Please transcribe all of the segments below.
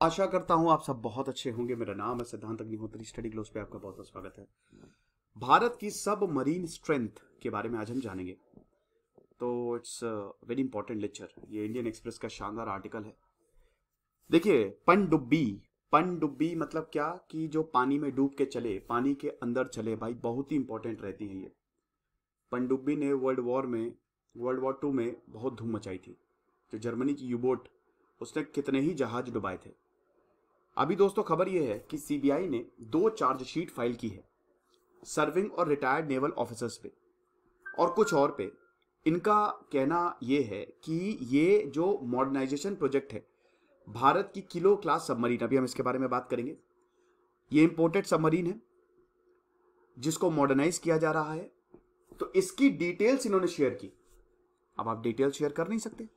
आशा करता हूं आप सब बहुत अच्छे होंगे। मेरा नाम है सिद्धांत अग्निहोत्री। स्टडी ग्लोस पे आपका बहुत बहुत स्वागत है। भारत की सब मरीन स्ट्रेंथ के बारे में आज हम जानेंगे। तो इट्स वेरी इंपॉर्टेंट लेक्चर। ये इंडियन एक्सप्रेस का शानदार आर्टिकल है। देखिए, पनडुब्बी। पनडुब्बी मतलब क्या कि जो पानी में डूब के चले, पानी के अंदर चले भाई, बहुत ही इंपॉर्टेंट रहती है ये। पनडुब्बी ने वर्ल्ड वॉर 2 में बहुत धूम मचाई थी। जो जर्मनी की यूबोट, उसने कितने ही जहाज डुबाए थे। अभी दोस्तों खबर यह है कि सीबीआई ने 2 चार्जशीट फाइल की है, सर्विंग और रिटायर्ड नेवल ऑफिसर्स पे और कुछ और पे। इनका कहना यह है कि ये जो मॉडर्नाइजेशन प्रोजेक्ट है भारत की किलो क्लास सबमरीन, अभी हम इसके बारे में बात करेंगे। ये इंपोर्टेड सबमरीन है जिसको मॉडर्नाइज किया जा रहा है। तो इसकी डिटेल्स इन्होंने शेयर की। अब आप डिटेल शेयर कर नहीं सकते,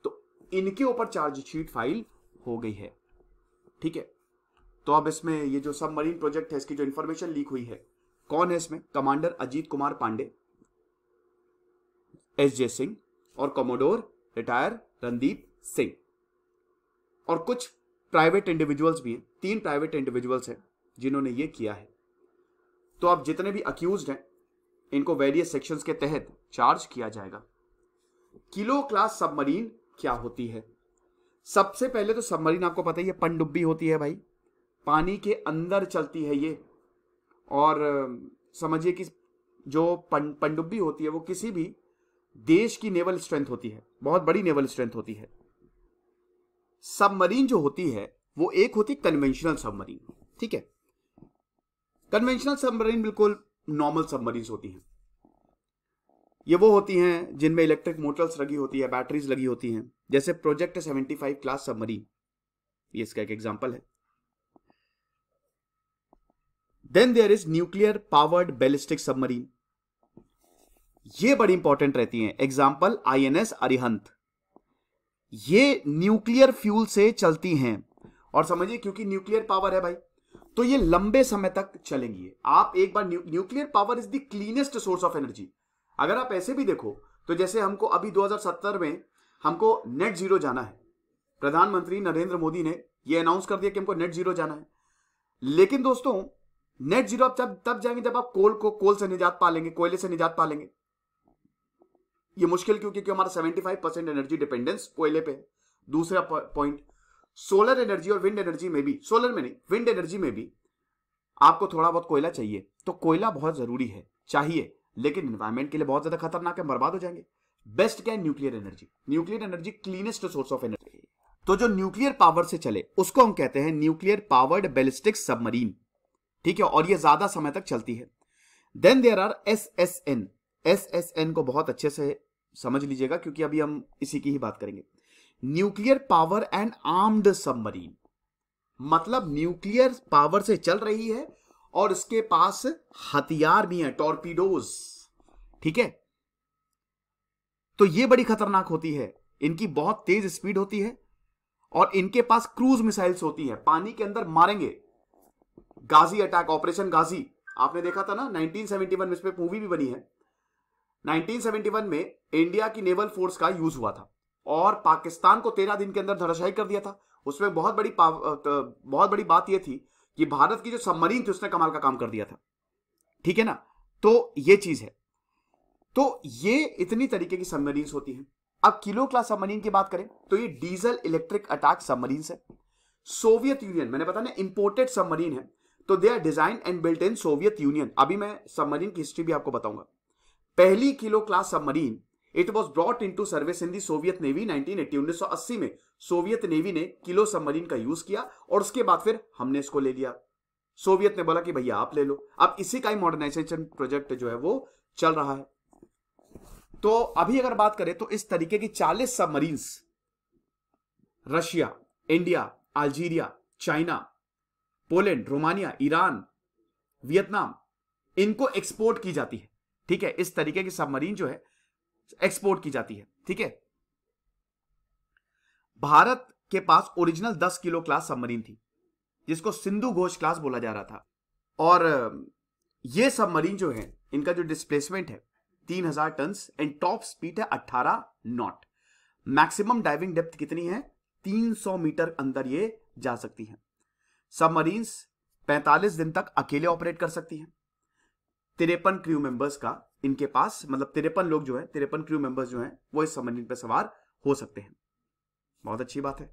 तो इनके ऊपर चार्जशीट फाइल हो गई है। ठीक है। तो अब इसमें ये जो सबमरीन प्रोजेक्ट है, इसकी जो इंफॉर्मेशन लीक हुई है, कौन है इसमें? Commander Ajit Kumar Pandey, S J Singh और कमोडोर रिटायर रणदीप सिंह, और कुछ प्राइवेट इंडिविजुअल्स भी हैं। 3 प्राइवेट इंडिविजुअल्स हैं जिन्होंने ये किया है। तो अब जितने भी अक्यूज्ड हैं इनको वेरियस सेक्शंस के तहत चार्ज किया जाएगा। किलो क्लास सबमरीन क्या होती है? सबसे पहले तो सबमरीन आपको पता ही है, पनडुब्बी होती है भाई, पानी के अंदर चलती है ये। और समझिए कि जो पनडुब्बी होती है वो किसी भी देश की नेवल स्ट्रेंथ होती है, बहुत बड़ी नेवल स्ट्रेंथ होती है। सबमरीन जो होती है वो एक होती कन्वेंशनल सबमरीन। ठीक है। कन्वेंशनल सबमरीन बिल्कुल नॉर्मल सबमरीन होती हैं। ये वो होती हैं जिनमें इलेक्ट्रिक मोटर्स लगी होती है, बैटरीज लगी होती हैं, जैसे प्रोजेक्ट 75 क्लास सबमरीन, ये इसका एक एग्जांपल है। Then there is nuclear powered ballistic submarine. ये बड़ी इंपॉर्टेंट रहती हैं। Example INS Arihant. ये न्यूक्लियर फ्यूल से चलती हैं। और समझिए, क्योंकि न्यूक्लियर पावर है भाई, तो ये लंबे समय तक चलेंगी। आप एक बार nuclear power is the cleanest source of energy. अगर आप ऐसे भी देखो तो जैसे हमको अभी 2070 में हमको नेट जीरो जाना है। प्रधानमंत्री नरेंद्र मोदी ने यह अनाउंस कर दिया कि हमको नेट जीरो जाना है। लेकिन दोस्तों, नेट जीरो आप तब जाएंगे जब आप कोल से निजात पा लेंगे, कोयले से निजात पा लेंगे। ये मुश्किल क्योंकि हमारा 75% एनर्जी डिपेंडेंस कोयले पे है। दूसरा पॉइंट, सोलर एनर्जी और विंड एनर्जी में भी, सोलर में नहीं, विंड एनर्जी में भी आपको थोड़ा बहुत कोयला चाहिए। तो कोयला बहुत जरूरी है, चाहिए, लेकिन एनवायरमेंट के लिए बहुत ज्यादा खतरनाक है, बर्बाद हो जाएंगे। बेस्ट क्या है? Nuclear energy. Nuclear energy cleanest source of energy. तो जो न्यूक्लियर पावर से चले उसको हम कहते हैं न्यूक्लियर पावर्ड बैलिस्टिक सबमरीन। ठीक है। और ये ज्यादा समय तक चलती है। Then there are SSN. SSN को बहुत अच्छे से समझ लीजिएगा क्योंकि अभी हम इसी की ही बात करेंगे। Nuclear power and armed submarine, मतलब न्यूक्लियर पावर से चल रही है और इसके पास हथियार भी हैं, टॉर्पीडोज। ठीक है। तो ये बड़ी खतरनाक होती है, इनकी बहुत तेज स्पीड होती है और इनके पास क्रूज मिसाइल्स होती है, पानी के अंदर मारेंगे। गाजी अटैक, ऑपरेशन गाजी आपने देखा था ना 1971 में, इस पे मूवी भी बनी है। 1971 में इंडिया की नेवल फोर्स का यूज हुआ था और पाकिस्तान को 13 दिन के अंदर धराशायी कर दिया था। उसमें बहुत बड़ी बात यह थी कि भारत की जो सबमरीन थी उसने कमाल का काम कर दिया था। ठीक है ना। तो ये चीज है। तो ये इतनी तरीके की सबमरीन होती हैं। अब किलो क्लास सबमरीन की बात करें तो ये डीजल इलेक्ट्रिक अटैक सबमरीन है। सोवियत यूनियन, मैंने बताया ना इंपोर्टेड सबमरीन है, तो they are design and built in Soviet Union. अभी मैं सबमरीन की हिस्ट्री भी आपको बताऊंगा। पहली Kilo class submarine it was brought in to service in the Soviet navy 1980। 1980 में सोवियत नेवी ने किलो सबमरीन का यूज किया और उसके बाद फिर हमने इसको ले लिया। सोवियत ने बोला कि भैया आप ले लो। अब इसी का ही मॉडर्नाइजेशन प्रोजेक्ट जो है वो चल रहा है। तो अभी अगर बात करें तो इस तरीके की 40 submarines Russia, India, Algeria, China, Poland, Romania, Iran, Vietnam, इनको एक्सपोर्ट की जाती है। ठीक है। इस तरीके की सबमरीन जो है एक्सपोर्ट की जाती है। ठीक है। भारत के पास ओरिजिनल 10 किलो क्लास सबमरीन थी जिसको सिंधु घोष क्लास बोला जा रहा था। और ये सबमरीन जो है इनका जो डिस्प्लेसमेंट है 3000 टन एंड टॉप स्पीड है 18 नॉट। मैक्सिमम डाइविंग डेप्थ कितनी है? 300 मीटर अंदर ये जा सकती हैं। सबमरीन्स 45 दिन तक अकेले ऑपरेट कर सकती हैं। 53 क्रू मेंबर्स का इनके पास, मतलब 53 लोग जो है, 53 क्रू मेंबर्स जो हैं वो इस सबमरीन पर सवार हो सकते हैं। बहुत अच्छी बात है।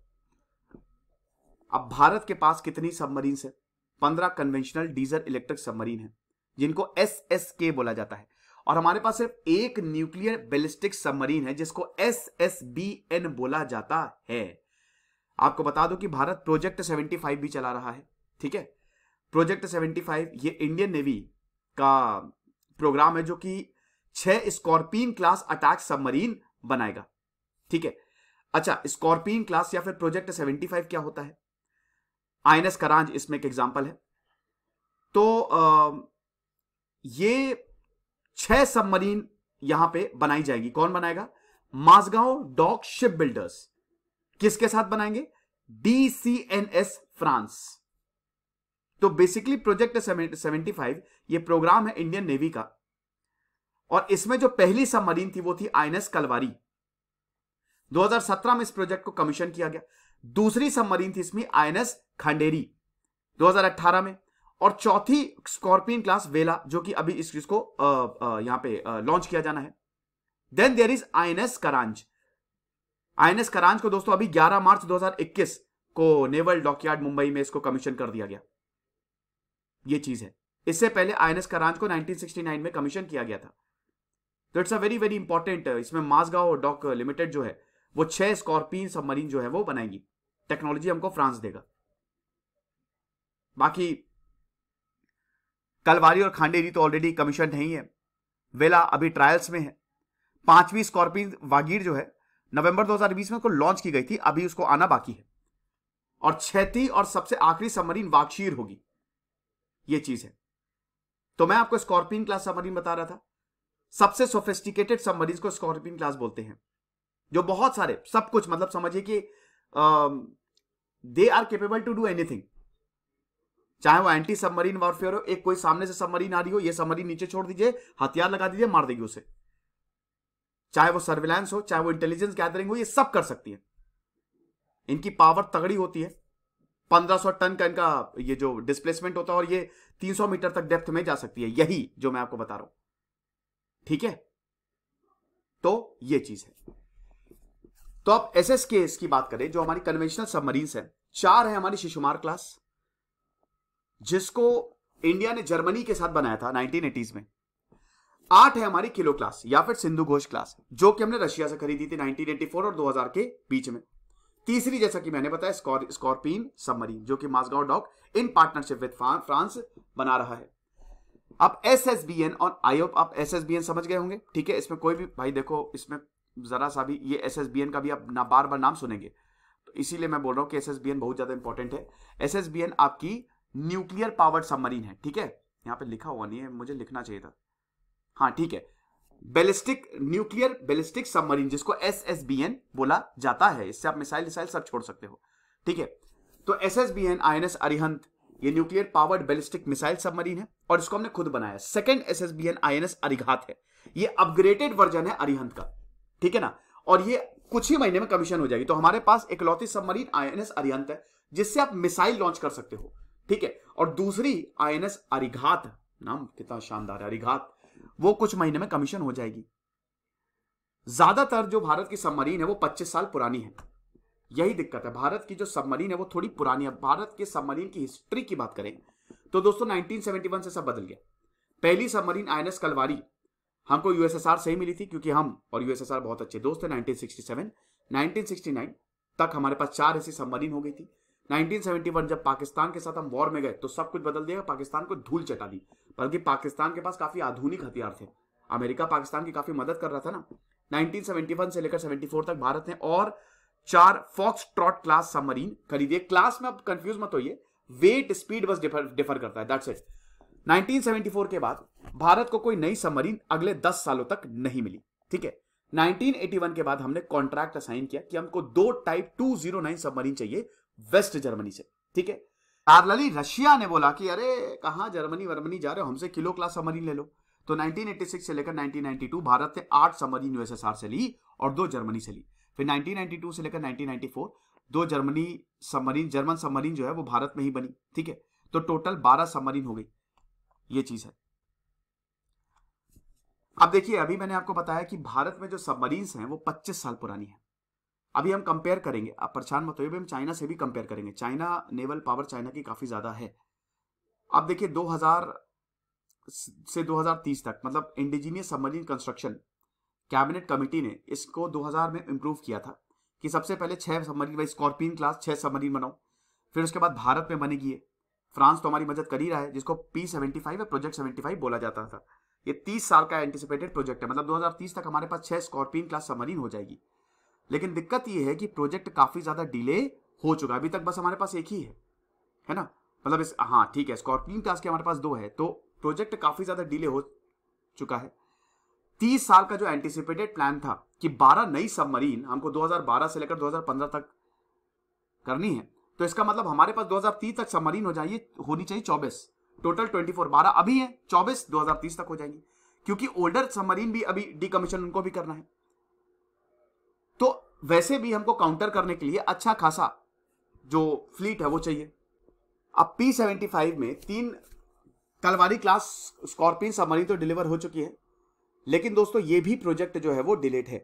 अब भारत के पास कितनी सबमरीन्स है? 15 कन्वेंशनल डीजल इलेक्ट्रिक सबमरीन है जिनको SSK बोला जाता है, और हमारे पास सिर्फ एक न्यूक्लियर बैलिस्टिक सबमरीन है जिसको SSBN बोला जाता है। आपको बता दो कि भारत प्रोजेक्ट 75 भी चला रहा है। ठीक है, प्रोजेक्ट 75 ये इंडियन नेवी का प्रोग्राम है जो कि 6 स्कॉर्पियन क्लास अटैक सबमरीन बनाएगा। ठीक है, अच्छा, स्कॉर्पियन क्लास या फिर प्रोजेक्ट 75 क्या होता है? INS करांज इसमें एक एग्जांपल है। तो ये 6 सबमरीन यहां पे बनाई जाएगी। कौन बनाएगा? Mazagon dock ship builders. किसके साथ बनाएंगे? DCNS France. तो बेसिकली प्रोजेक्ट 75 ये प्रोग्राम है इंडियन नेवी का, और इसमें जो पहली सबमरीन थी वो थी INS कलवारी। 2017 में इस प्रोजेक्ट को कमीशन किया गया। दूसरी सबमरीन थी इसमें INS खंडेरी 2018 में, और चौथी स्कॉर्पियन क्लास वेला जो कि अभी इस चीज को यहां पे लॉन्च किया जाना है। Then there is INS Karanj. INS Karanj को दोस्तों अभी 11 मार्च 2021 को नेवल डॉकयार्ड मुंबई में इसको कमीशन कर दिया गया। ये चीज है। इससे पहले INS करांज को 1969 में कमीशन किया गया था। तो it's a very very important. इसमें माजगांव डॉक लिमिटेड जो है वो 6 स्कॉर्पियन सबमरीन जो है वो बनाएगी। टेक्नोलॉजी हमको फ्रांस देगा। बाकी कलवारी और खांडेरी तो ऑलरेडी कमीशन नहीं है। वेला अभी ट्रायल्स में है। 5वीं स्कॉर्पियन वागीर जो है नवंबर 2020 में उसको लॉन्च की गई थी, अभी उसको आना बाकी है। और 6वीं और सबसे आखिरी सबमरीन वागशीर होगी। ये चीज है। तो मैं आपको स्कॉर्पियन क्लास सबमरीन बता रहा था। सबसे सोफिस्टिकेटेड सबमरीन को स्कॉर्पियन क्लास बोलते हैं, जो बहुत सारे सब कुछ, मतलब समझिए कि they are capable to do anything. चाहे वो एंटी सबमरीन वॉरफेयर हो, एक कोई सामने से सबमरीन आ रही हो, ये सबमरीन नीचे छोड़ दीजिए, हथियार लगा दीजिए, मार देगी उसे। चाहे वो सर्विलांस हो, चाहे वो इंटेलिजेंस गैदरिंग हो, ये सब कर सकती है। इनकी पावर तगड़ी होती है। 1500 टन का इनका ये जो डिस्प्लेसमेंट होता है, और ये 300 मीटर तक डेप्थ में जा सकती है। यही जो मैं आपको बता रहा हूं। ठीक है, तो ये चीज है। तो अब SSK की बात करें, जो हमारी कन्वेंशनल सबमरीन्स है, 4 है हमारी शिशुमार क्लास, जिसको इंडिया ने जर्मनी के साथ बनाया था 1980s में। 8 है हमारी किलो क्लास या फिर सिंधु घोष क्लास, जो कि हमने रशिया से खरीदी थी 1984 और 2000 के बीच में। तीसरी, जैसा कि मैंने बताया, स्कॉर्पियन सबमरीन, जो कि Mazagon dock in partnership with France बना रहा है। अब SSBN और IOP, आप SSBN समझ गए होंगे। ठीक है, इसमें कोई भी भाई देखो, इसमें जरा सा भी ये SSBN का भी आप ना बार बार नाम सुनेंगे, तो इसीलिए मैं बोल रहा हूं कि SSBN बहुत ज्यादा इंपॉर्टेंट है। SSBN आपकी न्यूक्लियर पावर्ड सबमरीन है। ठीक है, यहां पे लिखा हुआ नहीं है, मुझे लिखना चाहिए था। हाँ ठीक है, बैलिस्टिक न्यूक्लियर बैलिस्टिक सबमरीन, जिसको SSBN बोला जाता है। इससे आप मिसाइल सब छोड़ सकते हो। ठीक है, तो SSBN INS अरिहंत ये nuclear powered ballistic missile submarine है, और इसको हमने खुद बनाया। सेकंड SSBN INS अरिघात है, ये अपग्रेडेड वर्जन है अरिहंत का। ठीक है ना, और ये कुछ ही महीने में कमीशन हो जाएगी। तो हमारे पास इकलौती सबमरीन INS अरिहंत है जिससे आप मिसाइल लॉन्च कर सकते हो। ठीक है, और दूसरी INS अरिघात, नाम कितना शानदार है, अरिघात, वो कुछ महीने में कमीशन हो जाएगी। ज्यादातर जो भारत की सबमरीन है वो 25 साल पुरानी है। यही दिक्कत है, भारत की जो सबमरीन है वो थोड़ी पुरानी है। भारत के सबमरीन की हिस्ट्री की बात करें तो दोस्तों 1971 से सब बदल गया। पहली सबमरीन INS कलवारी हमको USSR से ही मिली थी, क्योंकि हम और USSR बहुत अच्छे दोस्त थे। 1967 1969 तक हमारे पास 4 ऐसी सबमरीन हो गई थी। 1971 जब पाकिस्तान के साथ हम वॉर में गए तो सब कुछ बदल दिया, पाकिस्तान को धूल चटा दी। बल्कि पाकिस्तान के पास काफी आधुनिक हथियार थे, अमेरिका पाकिस्तान की काफी मदद कर रहा था ना। 1971 से लेकर 74 तक भारत ने और 4 फॉक्स ट्रॉट क्लास सबमरीन खरीदी। क्लास में अब कंफ्यूज मत होइए, वेट स्पीड बस डिफर करता है, दैट्स इट। 1974 के बाद भारत को कोई नई सबमरीन अगले 10 सालों तक नहीं मिली। ठीक है, 1981 के बाद हमने कॉन्ट्रैक्ट असाइन किया कि हमको 2 टाइप 209 सबमरीन चाहिए वेस्ट जर्मनी से। ठीक है, पैरेलली रशिया ने बोला कि अरे कहां जर्मनी वर्मनी जा रहे हो, हमसे किलो क्लास सबमरीन ले लो। तो 1986 से लेकर 1992 भारत ने 8 सबमरीन USSR से ली और 2 जर्मनी से ली। फिर 1992 से लेकर 1994 2 जर्मन सबमरीन जो है वो भारत में ही बनी, ठीक है। तो टोटल 12 सबमरीन हो गई, ये चीज है। अब देखिए, अभी मैंने आपको बताया कि भारत में जो सबमरीन्स हैं वो 25 साल पुरानी है। अभी हम कंपेयर करेंगे, आप परेशान मत होइए, हम चाइना से भी कंपेयर करेंगे। चाइना नेवल पावर चाइना की काफी ज्यादा है। अब देखिए 2000 से 2030 तक, मतलब indigenous submarine construction cabinet committee ने इसको 2000 में इंप्रूव किया था कि सबसे पहले 6 सबमरीन, स्कॉर्पियन क्लास 6 सबमरीन बनाओ। फिर उसके बाद भारत में बनेगी ये। फ्रांस तो हमारी मदद कर ही रहा है, जिसको P75 या प्रोजेक्ट 75 बोला जाता था। ये 30 साल का एंटिसिपेटेड प्रोजेक्ट है, मतलब 2030 तक हमारे पास 6 स्कॉर्पियन क्लास सबमरीन हो जाएगी। लेकिन दिक्कत ये है कि प्रोजेक्ट काफी ज्यादा डिले हो चुका है। अभी तक बस हमारे पास एक ही है ना, मतलब हाँ ठीक है, स्कॉर्पियन क्लास के हमारे पास 2 है, तो प्रोजेक्ट काफी ज्यादा डिले हो चुका है। 30 साल का जो एंटिसिपेटेड प्लान था कि 12 नई सबमरीन हमको 2012 से लेकर 2015 तक करनी है, तो इसका मतलब हमारे पास 2030 तक सबमरीन होनी चाहिए 24, टोटल 24, 12 अभी है, 24 2030 तक हो जाएंगी, क्योंकि ओल्डर सबमरीन भी अभी डीकमीशन उनको भी करना है। तो वैसे भी हमको काउंटर करने के लिए अच्छा खासा जो फ्लीट है वो चाहिए। अब P75 में 3 तलवारी क्लास स्कॉर्पियन सबमरीन तो डिलीवर हो चुकी है, लेकिन दोस्तों ये भी प्रोजेक्ट जो है वो डिलेड है।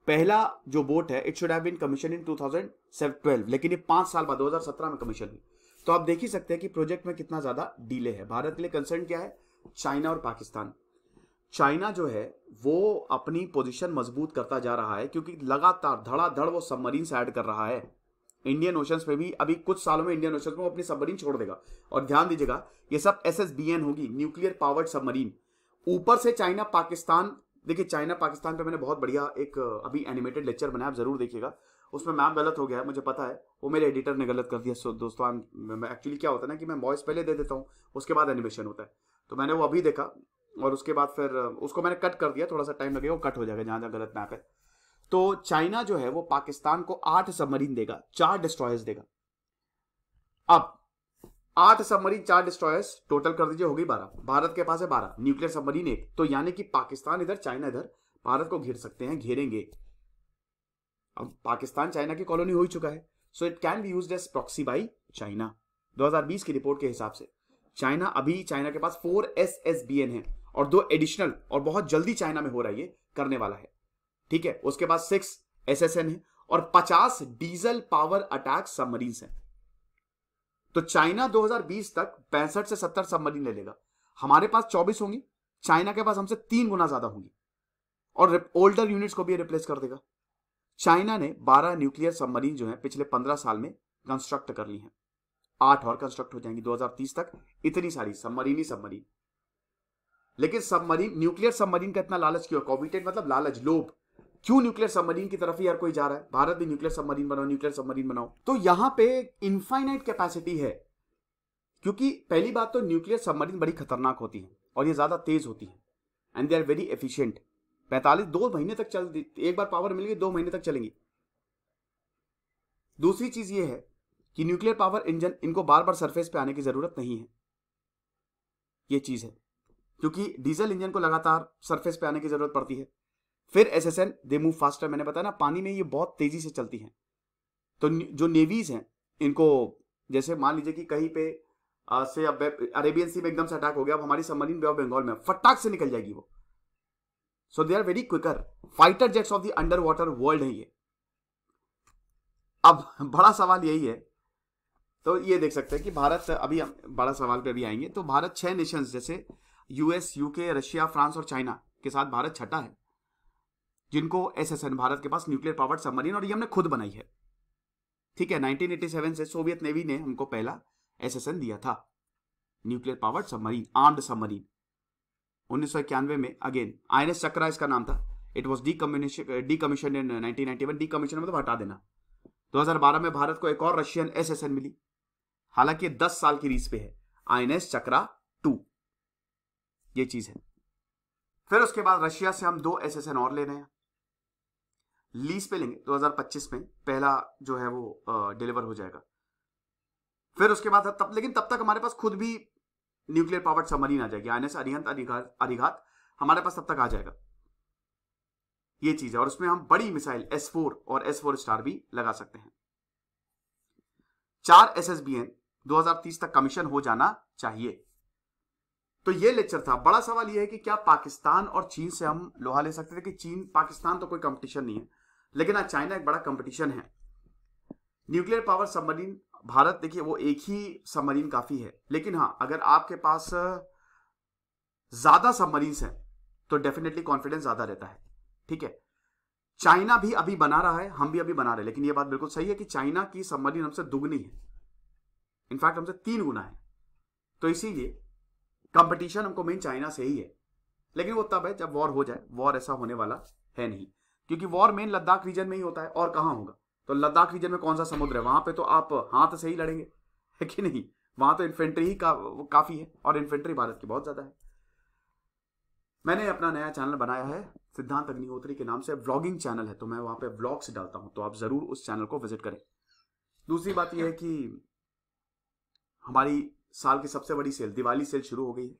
पहला जो बोट है it should have been commission in 2012, लेकिन ये 5 साल बाद 2017 में कमीशन हुई। तो आप देख ही सकते हैं कि प्रोजेक्ट में कितना ज्यादा डिले है। भारत के लिए कंसर्न क्या है? चाइना और पाकिस्तान। चाइना जो है वो अपनी पोजीशन मजबूत करता जा रहा है, क्योंकि लगातार धड़ाधड़ वो सबमरीन ऐड कर रहा है इंडियन ओशंस पे भी। अभी कुछ सालों में इंडियन ओशंस में वो अपनी सबमरीन छोड़ देगा। और ध्यान दीजिएगा, ये सब SSBN होगी, न्यूक्लियर पावर्ड सबमरीन। ऊपर से चाइना पाकिस्तान, देखिए चाइना पाकिस्तान पे मैंने बहुत बढ़िया एक अभी एनिमेटेड लेक्चर बनाया, आप जरूर देखिएगा। उसमें मैम गलत हो गया है, मुझे पता है, वो मेरे एडिटर ने गलत कर दिया। सो दोस्तों, एक्चुअली क्या होता है ना कि मैं वॉइस पहले दे देता हूँ, उसके बाद एनिमेशन होता है। तो मैंने वो अभी देखा और उसके बाद फिर उसको मैंने कट कर दिया, थोड़ा सा टाइम लगेगा, वो कट हो जाएगा जहां जहां गलत मैप है। तो चाइना जो है वो पाकिस्तान को 8 सबमरीन देगा, 4 डिस्ट्रॉयर्स देगा। अब 8 सबमरीन 4 डिस्ट्रॉयर्स टोटल कर दीजिए, हो गई 12। भारत के पास है 12, न्यूक्लियर सबमरीन 1, तो यानी कि पाकिस्तान इधर चाइना इधर भारत को घेर सकते हैं, घेरेंगे। अब पाकिस्तान चाइना की कॉलोनी हो ही चुका है, so it can be used as proxy by China. 2020 की रिपोर्ट के हिसाब से चाइना के पास 4 SSBN है और 2 एडिशनल, और बहुत जल्दी चाइना में हो रहा है, ये करने वाला है, ठीक है। उसके पास 6 SSN है और 50 डीजल पावर अटैक सबमरीन्स हैं। तो चाइना 2020 तक 65 से 70 सबमरीन ले लेगा। हमारे पास 24 होंगी, चाइना के पास हमसे 3 गुना ज्यादा होंगी, और ओल्डर यूनिट्स को भी रिप्लेस कर देगा। चाइना ने 12 न्यूक्लियर सबमरीन जो है पिछले 15 साल में कंस्ट्रक्ट कर ली हैं, 8 और कंस्ट्रक्ट हो जाएंगी 2030 तक। इतनी सारी सबमरीन ही सबमरीन। लेकिन सबमरीन, न्यूक्लियर सबमरीन का इतना लालच क्यों? कॉविटेड मतलब लालच, लोभ। क्यों न्यूक्लियर सबमरीन की तरफ ही यार कोई जा रहा है? भारत भी न्यूक्लियर सबमरीन बनाओ, न्यूक्लियर सबमरीन बनाओ। तो यहां पे इनफाइनाइट कैपेसिटी है, क्योंकि पहली बात तो न्यूक्लियर सबमरीन बड़ी खतरनाक होती है और ये ज्यादा तेज होती है, and they are very efficient. 2 महीने तक चल, एक बार पावर मिल गई 2 महीने तक चलेंगी। दूसरी चीज ये है कि न्यूक्लियर पावर इंजन, इनको बार बार सरफेस पे आने की जरूरत नहीं है, ये चीज है, क्योंकि डीजल इंजन को लगातार सरफेस पे आने की जरूरत पड़ती है। फिर SSN, दे मूव फास्टर, मैंने बताया ना, पानी में ये बहुत तेजी से चलती हैं। तो जो नेवीज हैं, इनको जैसे मान लीजिए कि कहीं पे से अब अरेबियन सी में एकदम से अटैक हो गया, अब हमारी सबमरीन बे ऑफ बंगाल में फटाक से निकल जाएगी वो। So they are very quicker, fighter jets of the underwater world है ये। अब बड़ा सवाल यही है, तो ये देख सकते हैं कि भारत, अभी हम बड़ा सवाल पे भी आएंगे, तो भारत 6 नेशंस जैसे US, UK, रशिया, फ्रांस और चाइना के साथ भारत छठा है जिनको SSN, भारत के पास न्यूक्लियर पावर्ड सबमरीन, और ये हमने खुद बनाई है, ठीक है। 1987 से सोवियत नेवी ने हमको पहला SSN दिया था, nuclear powered submarine, armed submarine. 1991 में अगेन INS चक्रा इसका नाम था। It was decommission in 1991। Decommission मतलब हटा देना। 2012 में भारत को एक और रशियन SSN मिली, हालांकि 10 साल की रीस पे है, INS चक्रा 2, ये चीज है। फिर उसके बाद रशिया से हम 2 SSN और ले रहे हैं, लीज पे लेंगे। 2025 में पहला जो है वो डिलीवर हो जाएगा। फिर उसके बाद लेकिन तब तक हमारे पास खुद भी न्यूक्लियर पावर्ड सबमरीन आ जाएगी, INS अरिहंत, अरिघात हमारे पास तब तक आ जाएगा। ये चीज है, और उसमें हम बड़ी मिसाइल S4 और S4 स्टार भी लगा सकते हैं। 4 SSBN 2030 तक कमीशन हो जाना चाहिए। तो ये लेक्चर था। बड़ा सवाल ये है कि क्या पाकिस्तान और चीन से हम लोहा ले सकते थे, कि चीन पाकिस्तान तो कोई कंपटीशन नहीं है, लेकिन आज चाइना एक बड़ा कंपटीशन है। न्यूक्लियर पावर सबमरीन भारत, देखिए वो एक ही सबमरीन काफी है, लेकिन हाँ अगर आपके पास ज्यादा सबमरीन्स हैं तो डेफिनेटली कॉन्फिडेंस ज्यादा रहता है। ठीक है, चाइना भी अभी बना रहा है, हम भी अभी बना रहे हैं, लेकिन ये बात बिल्कुल सही है कि चाइना की सबमरीन हमसे दुगनी है, इनफैक्ट हमसे 3 गुना है। तो इसीलिए कंपटीशन हमको मेन चाइना से ही है, लेकिन वो तब है जब वॉर हो जाए। वॉर ऐसा होने वाला है नहीं, क्योंकि वॉर मेन लद्दाख रीजन में ही होता है, और कहां होगा। तो लद्दाख रीजन में कौन सा समुद्र है, वहां पे तो आप हाथ से ही लड़ेंगे, है कि नहीं। वहां तो इन्फेंट्री ही काफी है, और इन्फेंट्री भारत की बहुत ज्यादा है। मैंने अपना नया चैनल बनाया है सिद्धांत अग्निहोत्री के नाम से, व्लॉगिंग चैनल है, तो मैं वहां पे व्लॉग्स डालता हूं, तो आप जरूर उस चैनल को विजिट करें। दूसरी बात यह है कि हमारी साल की सबसे बड़ी सेल, दिवाली सेल शुरू हो गई है।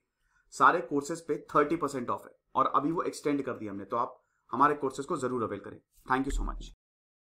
सारे कोर्सेज पे 30% ऑफ है, और अभी वो एक्सटेंड कर दिया हमने, तो आप हमारे कोर्सेज को जरूर अवेल करें। Thank you so much.